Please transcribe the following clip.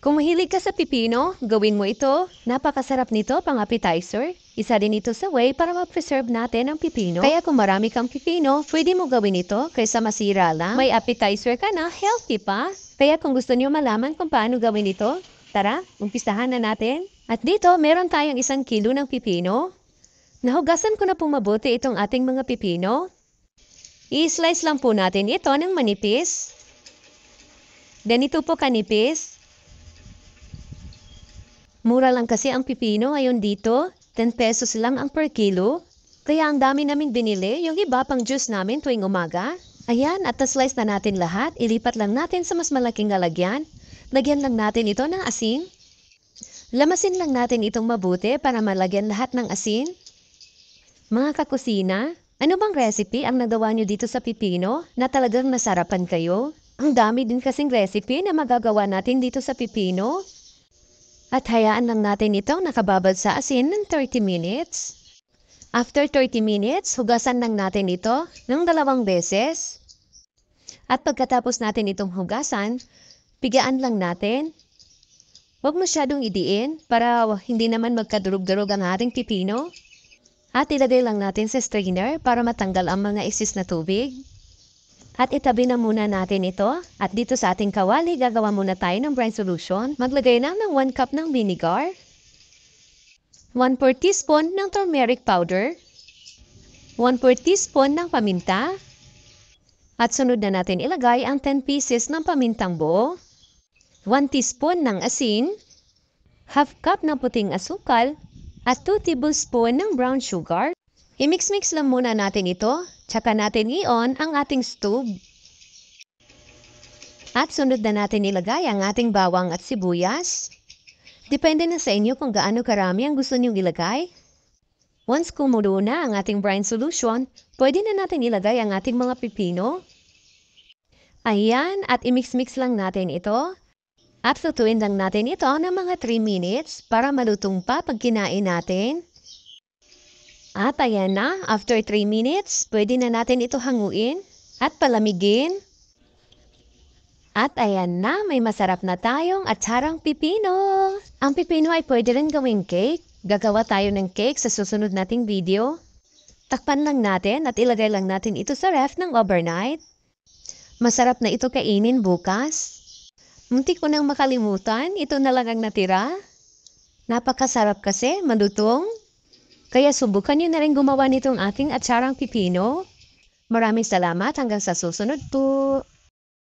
Kung mahilig ka sa pipino, gawin mo ito. Napakasarap nito pang appetizer. Isa din ito sa way para ma-preserve natin ang pipino. Kaya kung marami kang pipino, pwede mo gawin ito kaysa masira lang. May appetizer ka na, healthy pa. Kaya kung gusto niyo malaman kung paano gawin ito, tara, umpisahan na natin. At dito, meron tayong 1 kilo ng pipino. Nahugasan ko na pong mabuti itong ating mga pipino. I-slice lang po natin ito ng manipis. Ganito po kanipis. Mura lang kasi ang pipino ngayon dito. 10 pesos lang ang per kilo. Kaya ang dami naming binili, yung iba pang juice namin tuwing umaga. Ayan, at na-slice na natin lahat. Ilipat lang natin sa mas malaking lalagyan. Lagyan lang natin ito ng asin. Lamasin lang natin itong mabuti para malagyan lahat ng asin. Mga kakusina, ano bang recipe ang nagawa nyo dito sa pipino na talagang nasarapan kayo? Ang dami din kasing recipe na magagawa natin dito sa pipino. At hayaan lang natin itong nakababad sa asin ng 30 minutes. After 30 minutes, hugasan lang natin ito ng 2 beses. At pagkatapos natin itong hugasan, pigaan lang natin. Huwag masyadong idiin para hindi naman magkadurog-durog ang ating pipino. At ilagay lang natin sa strainer para matanggal ang mga isis na tubig. At itabi na muna natin ito. At dito sa ating kawali, gagawa muna tayo ng brine solution. Maglagay lang ng 1 cup ng vinegar. 1/4 teaspoon ng turmeric powder. 1/4 teaspoon ng paminta. At sunod na natin ilagay ang 10 pieces ng pamintang buo. 1 teaspoon ng asin. Half cup ng puting asukal. At 2 tablespoon ng brown sugar. I-mix-mix lang muna natin ito. Tsaka natin i-on ang ating stove. At sunod na natin ilagay ang ating bawang at sibuyas. Depende na sa inyo kung gaano karami ang gusto niyong ilagay. Once kumulo na ang ating brine solution, pwede na natin ilagay ang ating mga pipino. Ayan, at i-mix-mix lang natin ito. At lutuin lang natin ito ng mga 3 minutes para malutong pa pag kinain natin. At ayan na, after 3 minutes, pwede na natin ito hanguin at palamigin. At ayan na, may masarap na tayong atsarang pipino. Ang pipino ay pwede rin gawing cake. Gagawa tayo ng cake sa susunod nating video. Takpan lang natin at ilagay lang natin ito sa ref ng overnight. Masarap na ito kainin bukas. Muntik ko nang makalimutan, ito na lang ang natira. Napakasarap kasi, malutong. Kaya subukan nyo na rin gumawa nitong ating atsarang pipino. Maraming salamat hanggang sa susunod po.